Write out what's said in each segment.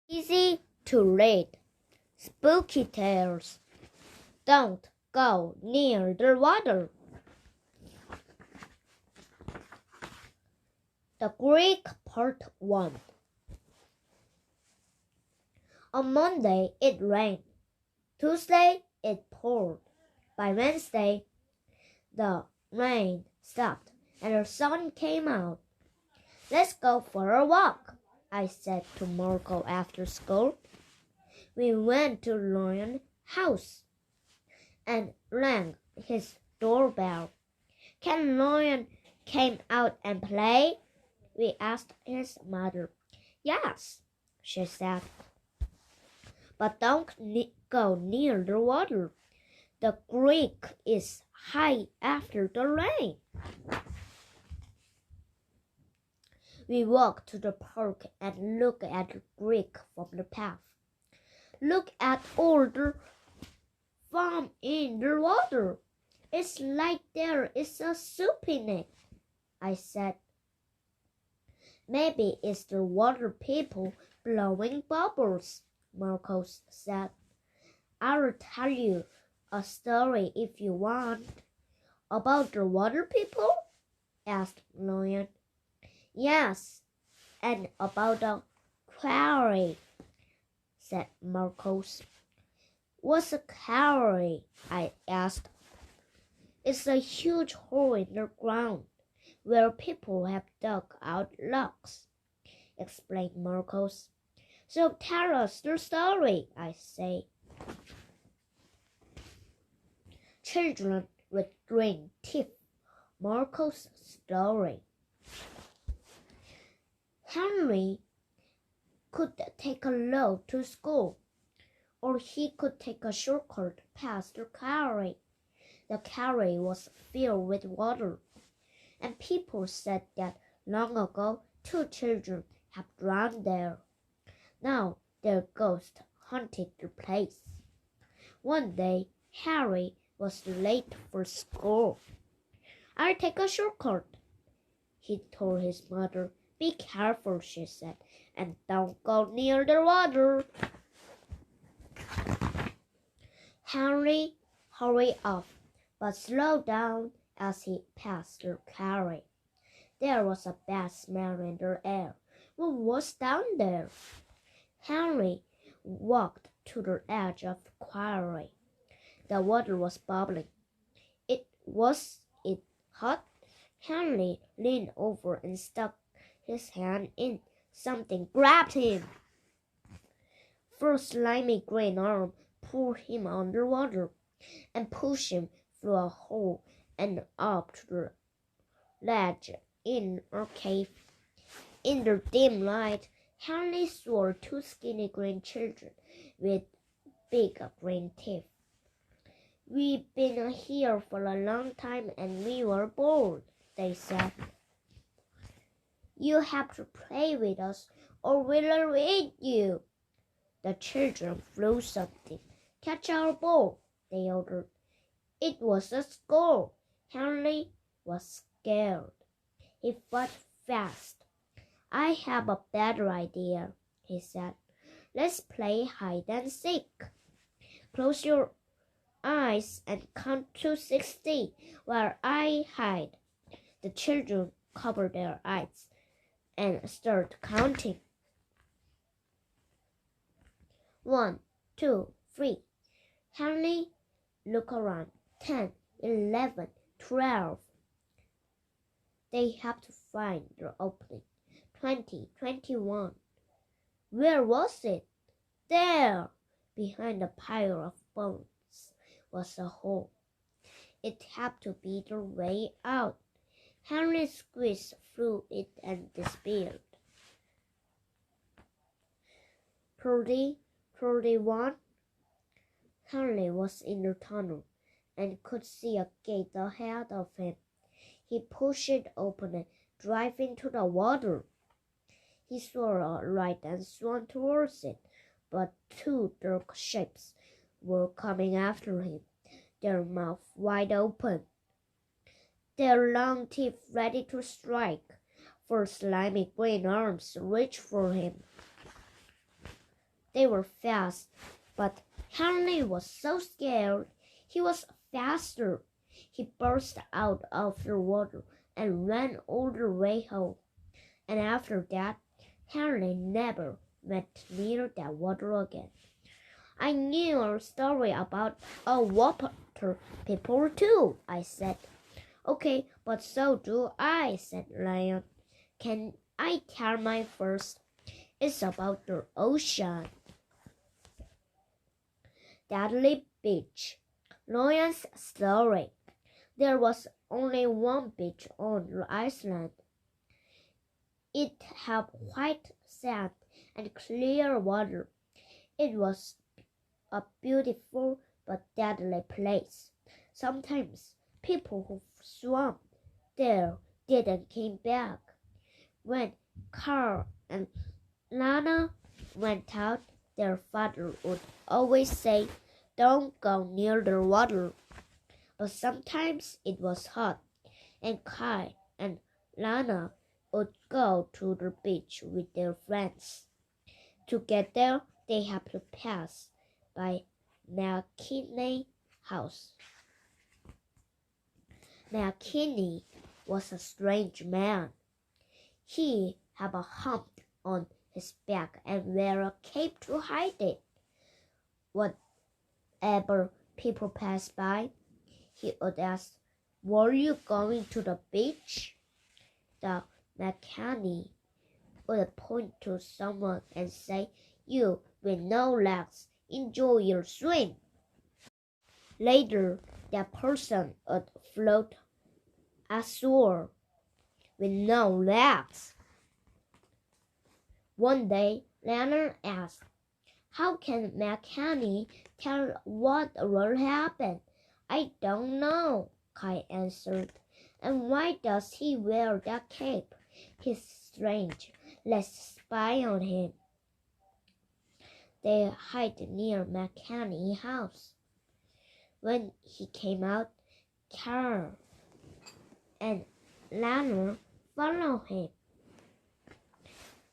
Easy to read. Spooky tales. Don't go near the water. The Greek Part 1. On Monday it rained. Tuesday it poured. By Wednesday the rain stopped and the sun came out. Let's go for a walk, I said to Marco after school. We went to Lion's house and rang his doorbell. Can Lion come out and play? We asked his mother. Yes, she said. But don't go near the water. The creek is high after the rain. We walked to the park and looked at the creek from the path. Look at all the foam in the water. It's like there is a soup in it, I said. Maybe it's the water people blowing bubbles, Marcos said. I'll tell you a story if you want. About the water people? Asked Lion. Yes, and about the quarry, said Marcos. What's a quarry? I asked. It's a huge hole in the ground where people have dug out logs, explained Marcos. So tell us the story, I say. Children with green teeth. Marcos' story. Henry could take a load to school, or he could take a shortcut past the quarry. The quarry was filled with water, and people said that long ago 2 children had drowned there. Now their ghost haunted the place. One day, Harry was late for school. I'll take a shortcut, he told his mother. Be careful, she said, and don't go near the water. Henry hurried off, but slowed down as he passed the quarry. There was a bad smell in the air. What was down there? Henry walked to the edge of the quarry. The water was bubbling. Was it hot? Henry leaned over and stuck his hand in. Something grabbed him. First slimy green arm pulled him underwater and pushed him through a hole and up to the ledge in a cave. In the dim light, Henry saw 2 skinny green children with big green teeth. We've been here for a long time and we were bored, they said. You have to play with us or we'll eat you. The children flew something. Catch our ball, they ordered. It was a score. Henry was scared. He fought fast. I have a better idea, he said. Let's play hide and seek. Close your eyes and count to 60 while I hide. The children covered their eyes and started counting. 1, 2, 3. Henry looked around. 10, 11, 12. They have to find the opening. 20, 21. Where was it? There! Behind a pile of bones was a hole. It had to be the way out. Henry squeezed through it and disappeared. 30, 31. Henry was in the tunnel and could see a gate ahead of him. He pushed it open and dived into the water. He saw a light and swam towards it, but 2 dark shapes were coming after him, their mouths wide open, their long teeth ready to strike. 4 slimy green arms reached for him. They were fast, but Henry was so scared. He was faster. He burst out of the water and ran all the way home. And after that, Henry never went near that water again. I knew a story about a water people too, I said. Okay, but so do I, said Lion. Can I tell my first? It's about the ocean. Deadly Beach. Lion's story. There was only one beach on Iceland. It had white sand and clear water. It was a beautiful but deadly place. Sometimes people who swam there didn't come back. When Carl and Lana went out, their father would always say, "Don't go near the water." But sometimes it was hot, and Kai and Lana would go to the beach with their friends. To get there, they had to pass by McKinney house. McKinney was a strange man. He had a hump on his back and wore a cape to hide it. Whenever people passed by, he would ask, "Were you going to the beach?" The McKinney would point to someone and say, "You with no legs, enjoy your swim." Later, that person would float ashore with no legs. One day, Leonard asked, "How can McKinney tell what will happen?" "I don't know," Kai answered. "And why does he wear that cape? He's strange. Let's spy on him." They hid near McKinney's house. When he came out, Carl and Lana followed him.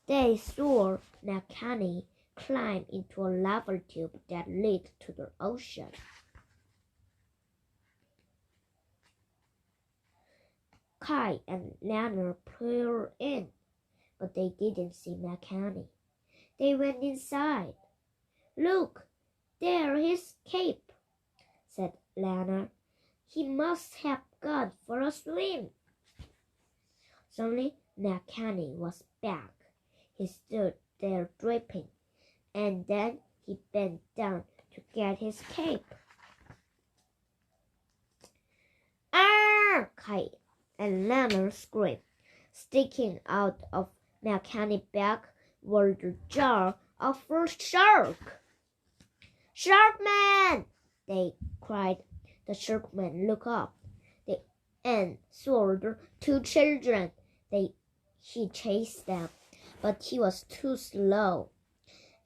They saw McKinney climb into a lava tube that led to the ocean. Kai and Lana peered in, but they didn't see McKinney. They went inside. "Look, there his cape," said Lana. "He must have gone for a swim." Suddenly, McKinney was back. He stood there dripping, and then he bent down to get his cape. "Ah!" Kai and Lana screamed. Sticking out of McKinney's back were the jaws of a shark. "Sharkman!" they cried. The sharkman looked up and saw the two children. He chased them, but he was too slow,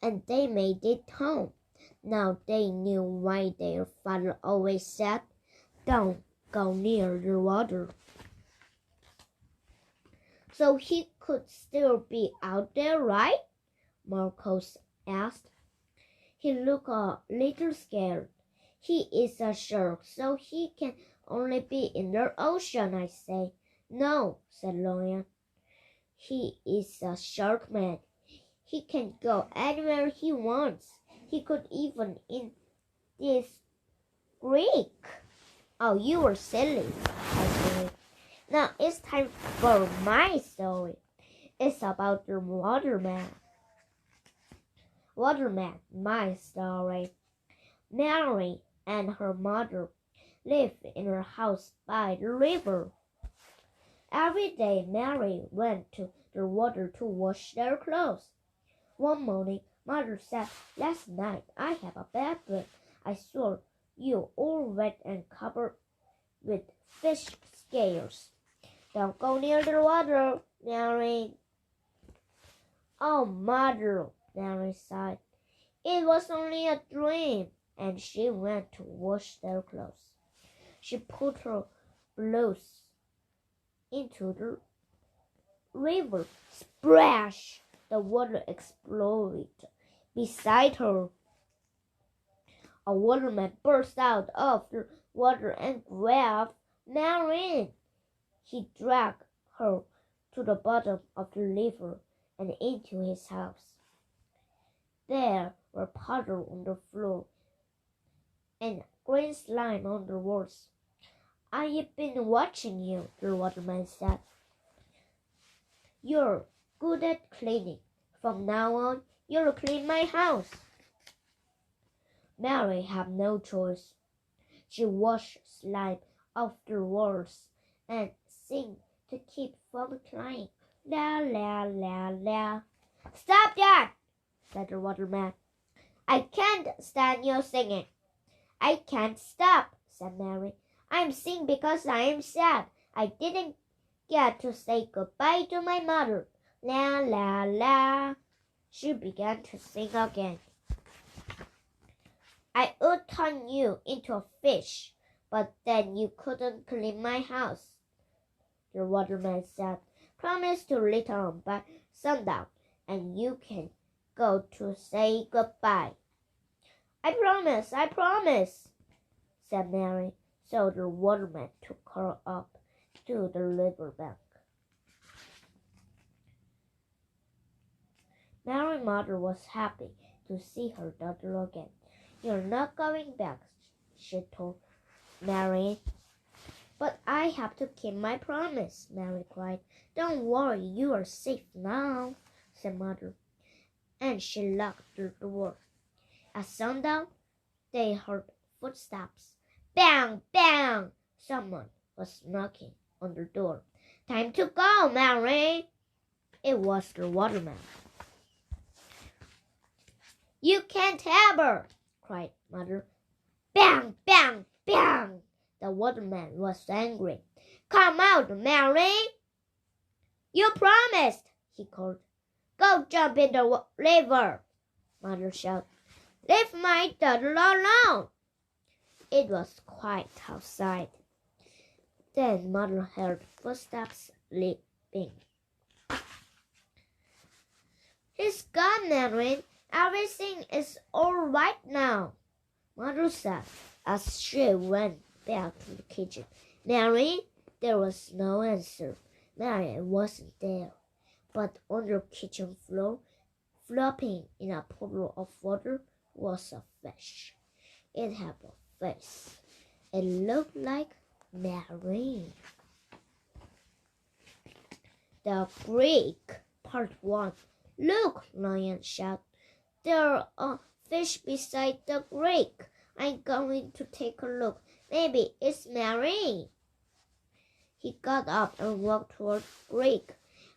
and they made it home. Now they knew why their father always said, "Don't go near the water." "So he could still be out there, right?" Marcos asked. He looked a little scared. "He is a shark, so he can only be in the ocean," I say. "No," said Lion. "He is a shark man. He can go anywhere he wants. He could even in this creek." "Oh, you were silly," I said. "Now it's time for my story. It's about the waterman." Waterman, my story. Mary and her mother lived in her house by the river. Every day Mary went to the water to wash their clothes. One morning, Mother said, "Last night I had a bad dream. I saw you all wet and covered with fish scales. Don't go near the water, Mary." "Oh, Mother," Mary sighed. "It was only a dream." And she went to wash their clothes. She put her blouse into the river. Splash! The water exploded. beside her. A waterman burst out of the water and grabbed Marion. He dragged her to the bottom of the river and into his house. There were puddles on the floor and green slime on the walls. I have been watching you, the waterman said. You're good at cleaning. From now on, you'll clean my house. Mary had no choice. She washed slime off the walls and sang to keep from crying. La la la la. Stop that, said the waterman. I can't stand your singing. I can't stop, said Mary. I'm singing because I am sad. I didn't get to say goodbye to my mother. La la la. She began to sing again. I would turn you into a fish, but then you couldn't clean my house, the waterman said. Promise to return by sundown, and you can go to say goodbye. I promise, said Mary. So the waterman took her up to the river bank. Mary's mother was happy to see her daughter again. You're not going back, she told Mary. But I have to keep my promise, Mary cried. Don't worry, you are safe now, said Mother. And she locked the door. At sundown, they heard footsteps. Bang, bang! Someone was knocking on the door. Time to go, Mary! It was the waterman. You can't have her, cried Mother. Bang, bang, bang! The waterman was angry. Come out, Mary! You promised, he called. Go jump in the river, Mother shouted. Leave my daughter alone. It was quiet outside. Then Mother heard footsteps leaping. He's gone, Mary. Everything is all right now, Mother said as she went back to the kitchen. Mary, there was no answer. Mary wasn't there, but on the kitchen floor, flopping in a puddle of water, was a fish. It had a face. It looked like Mary. The Greek, Part 1. Look, Lion shouted. There's a fish beside the Greek. I'm going to take a look. Maybe it's Mary. He got up and walked toward Greek.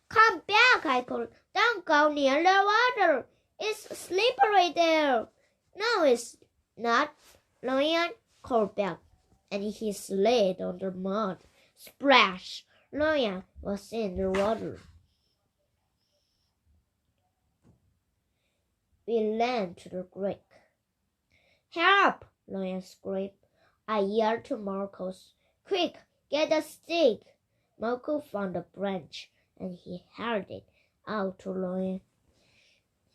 Come back, I called. Don't go near the water. It's slippery there. No, it's not, Lion called back, and he slid on the mud. Splash! Lion was in the water. We ran to the Greek. Help! Lion screamed. I yelled to Marcos. Quick, get a stick. Marco found a branch, and he held it out to Lion.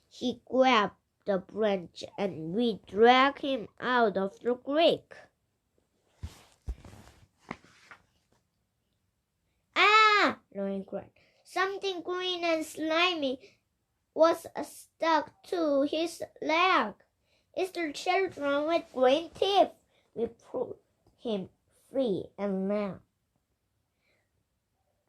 He grabbed the branch, and we dragged him out of the creek. Ah! Lion cried. Something green and slimy was stuck to his leg. It's the children with green teeth. We pulled him free, and now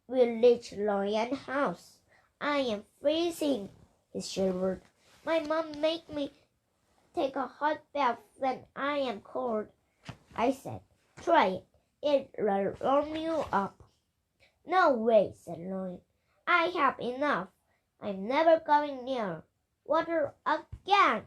we reached Lion's house. I am freezing, he shivered. My mom made me take a hot bath when I am cold. I said, try it. It will warm you up. No way, said Lion. I have enough. I'm never going near water again.